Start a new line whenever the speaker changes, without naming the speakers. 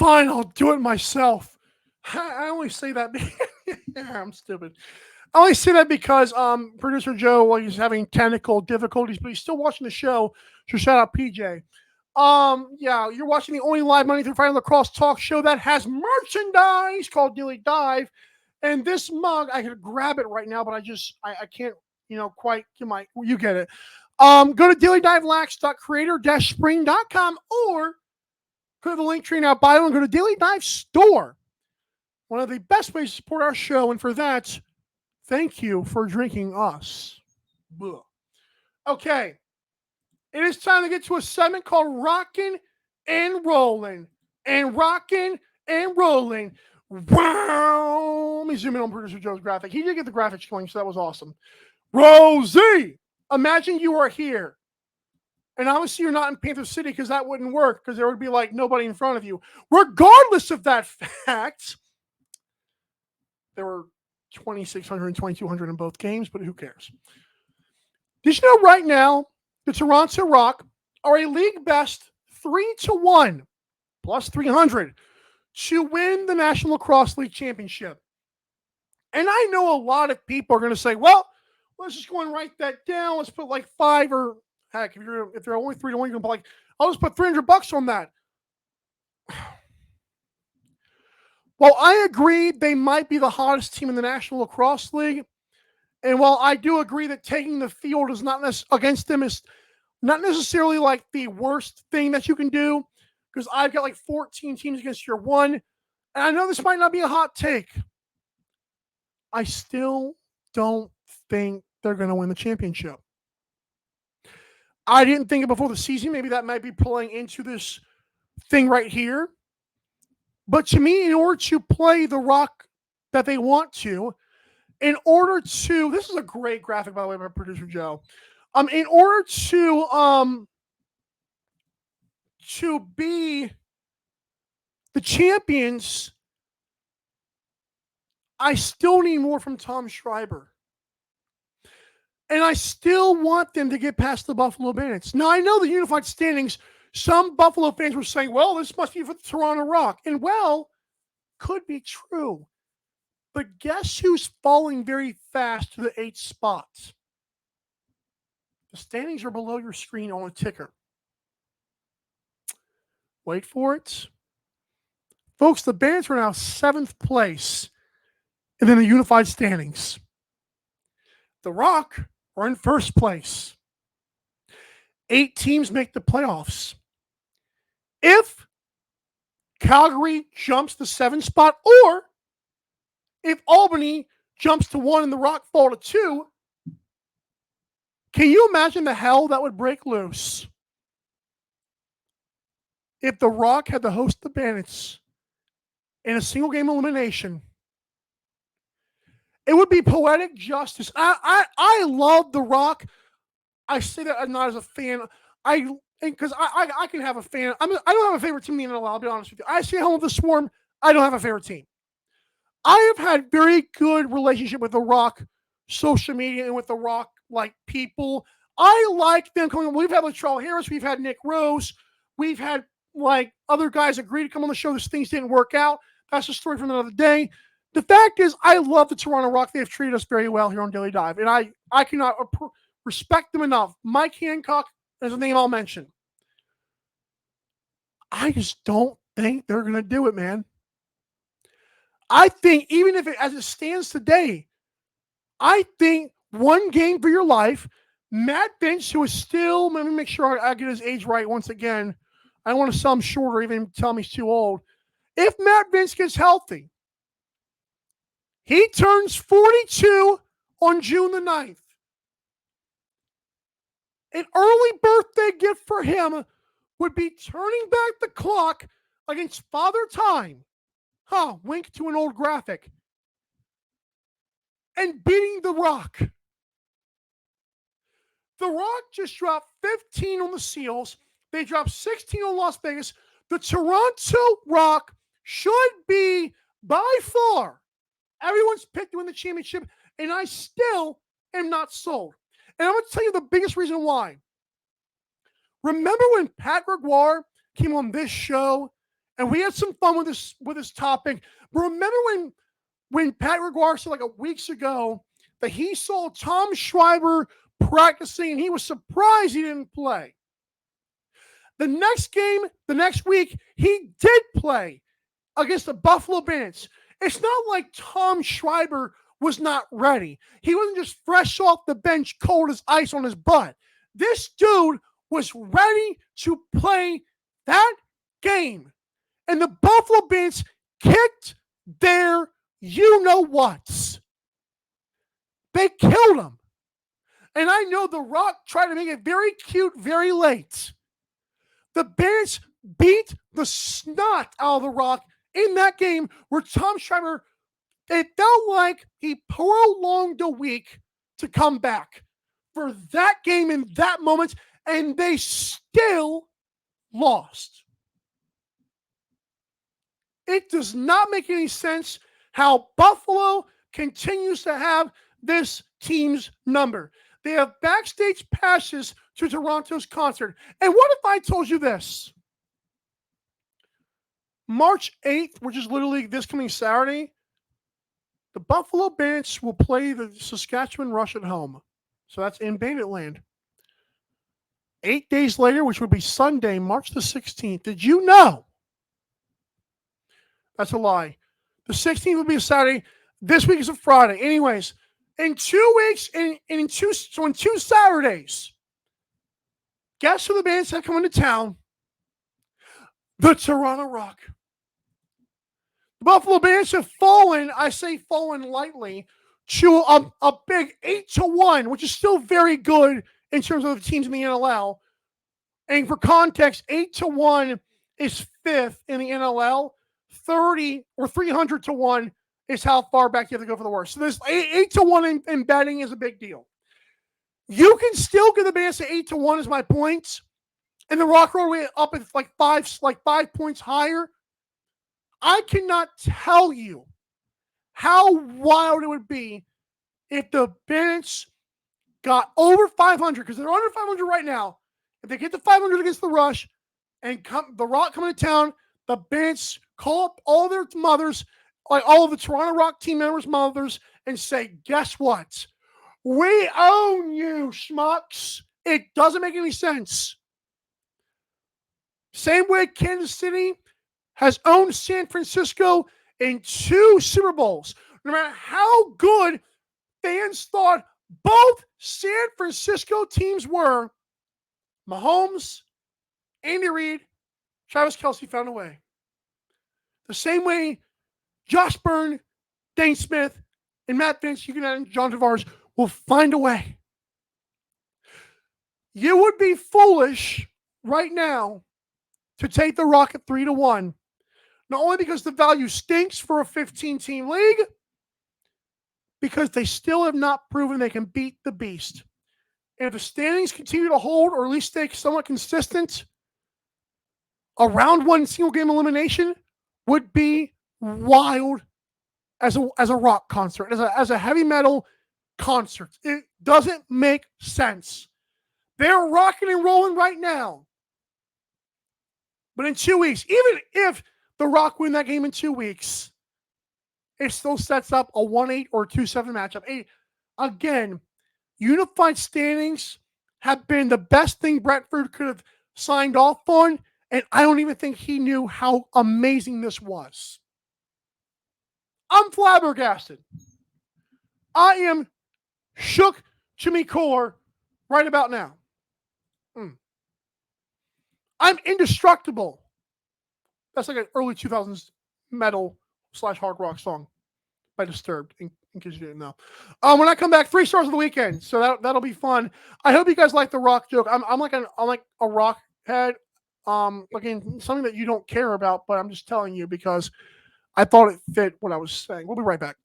Fine, I'll do it myself. I only say that. I'm stupid. I only say that because producer Joe, well, he's having technical difficulties, but he's still watching the show. So shout out PJ. Yeah, you're watching the only live Monday through Friday lacrosse talk show that has merchandise called Daily Dive. And this mug, I could grab it right now, but I can't, quite get you get it. Go to dailydivelacks.creator-spring.com or go to the link tree in our bio and go to Daily Dive Store. One of the best ways to support our show, and for that, thank you for drinking us. Blah. Okay. It is time to get to a segment called Rockin' and Rollin'. And Rockin' and Rollin'. Wow. Let me zoom in on producer Joe's graphic. He did get the graphics going, so that was awesome. Rosie, imagine you are here. And obviously you're not in Panther City because that wouldn't work because there would be like nobody in front of you. Regardless of that fact, there were 2,600 and 2,200 in both games, but who cares? Did you know right now the Toronto Rock are a league best 3-1 plus 300 to win the National Lacrosse League Championship? And I know a lot of people are going to say, well, let's just go and write that down. Let's put like 5 or heck, if they're only 3-1, you can put like, I'll just put $300 on that. Well, I agree they might be the hottest team in the National Lacrosse League. And while I do agree that taking the field is not against them is not necessarily like the worst thing that you can do, because I've got like 14 teams against your one. And I know this might not be a hot take. I still don't think they're going to win the championship. I didn't think it before the season. Maybe that might be playing into this thing right here. But to me, in order to play the Rock that they want to, this is a great graphic, by the way, by producer Joe. In order to be the champions, I still need more from Tom Schreiber. And I still want them to get past the Buffalo Bandits. Now, I know the unified standings, some Buffalo fans were saying, well, this must be for the Toronto Rock. And, well, could be true. But guess who's falling very fast to the 8th spot? The standings are below your screen on a ticker. Wait for it. Folks, the Bandits are now 7th place and then the unified standings. The Rock are in 1st place. 8 teams make the playoffs. If Calgary jumps the 7th spot, or if Albany jumps to 1 and the Rock fall to 2, can you imagine the hell that would break loose if the Rock had to host the Bandits in a single game elimination? It would be poetic justice. I love the Rock. I say that not as a fan. Because I can have a fan. I don't have a favorite team in the NL. I'll be honest with you. I stay home with the Swarm. I don't have a favorite team. I have had very good relationship with the Rock social media and with the Rock people. I like them coming on. We've had Latrell Harris. We've had Nick Rose. We've had other guys agree to come on the show. Those things didn't work out. That's a story from another day. The fact is, I love the Toronto Rock. They have treated us very well here on Daily Dive, and I cannot respect them enough. Mike Hancock is a name I'll mention. I just don't think they're going to do it, man. I think even if as it stands today, I think one game for your life, Matt Finch, who is still, let me make sure I get his age right once again. I don't want to sell him short or even tell him he's too old. If Matt Vince gets healthy, he turns 42 on June the 9th. An early birthday gift for him would be turning back the clock against Father Time. Wink to an old graphic. And beating The Rock. The Rock just dropped 15 on the Seals. They dropped 16 on Las Vegas. The Toronto Rock should be, by far, everyone's pick to win the championship, and I still am not sold. And I'm going to tell you the biggest reason why. Remember when Pat Gregoire came on this show And we had some fun with this topic. But remember when Pat Reguar said like a weeks ago that he saw Tom Schreiber practicing and he was surprised he didn't play. The next game, the next week, he did play against the Buffalo Bandits. It's not like Tom Schreiber was not ready. He wasn't just fresh off the bench, cold as ice on his butt. This dude was ready to play that game. And the Buffalo Bandits kicked their you-know-whats. They killed him. And I know The Rock tried to make it very cute very late. The Bandits beat the snot out of The Rock in that game where Tom Schreiber, it felt like he prolonged a week to come back for that game in that moment, and they still lost. It does not make any sense how Buffalo continues to have this team's number. They have backstage passes to Toronto's concert. And what if I told you this? March 8th, which is literally this coming Saturday, the Buffalo Bandits will play the Saskatchewan Rush at home. So that's in Banditland. 8 days later, which would be Sunday, March the 16th. Did you know? That's a lie. The 16th will be a Saturday. This week is a Friday. Anyways, in 2 weeks, in two Saturdays, guess who the Bandits have coming to town? The Toronto Rock. The Buffalo Bandits have fallen, I say fallen lightly, to a big 8-1, which is still very good in terms of the teams in the NLL. And for context, 8-1 is 5th in the NLL. 30 or 300-1 is how far back you have to go for the worst. So this 8-1 in betting is a big deal. You can still get the Bandits to 8-1 is my points. And the Rock rolled way up at like 5 points higher. I cannot tell you how wild it would be if the Bandits got over 500, because they're under 500 right now. If they get to 500 against the Rush and the Rock coming to town, the Bandits call up all their mothers, like all of the Toronto Rock team members' mothers, and say, guess what? We own you, schmucks. It doesn't make any sense. Same way Kansas City has owned San Francisco in 2 Super Bowls. No matter how good fans thought both San Francisco teams were, Mahomes, Andy Reid, Travis Kelce found a way. The same way Josh Byrne, Dane Smith, and Matt Vince, you can add John Tavares, will find a way. You would be foolish right now to take the Rock at 3-1. Not only because the value stinks for a 15-team league, because they still have not proven they can beat the beast. And if the standings continue to hold, or at least stay somewhat consistent, a round 1 single game elimination would be wild as a rock concert, as a heavy metal concert. It doesn't make sense. They're rocking and rolling right now. But in 2 weeks, even if the Rock win that game in 2 weeks, it still sets up a 1-8 or 2-7 matchup. Again, unified standings have been the best thing Brentford could have signed off on, and I don't even think he knew how amazing this was. I'm flabbergasted. I am shook to me core right about now. I'm indestructible. That's like an early 2000s metal / hard rock song by Disturbed, in case you didn't know. When I come back, 3 stars of the weekend, so that'll be fun. I hope you guys like the Rock joke. I'm like a rock head. Again, something that you don't care about, but I'm just telling you because I thought it fit what I was saying. We'll be right back.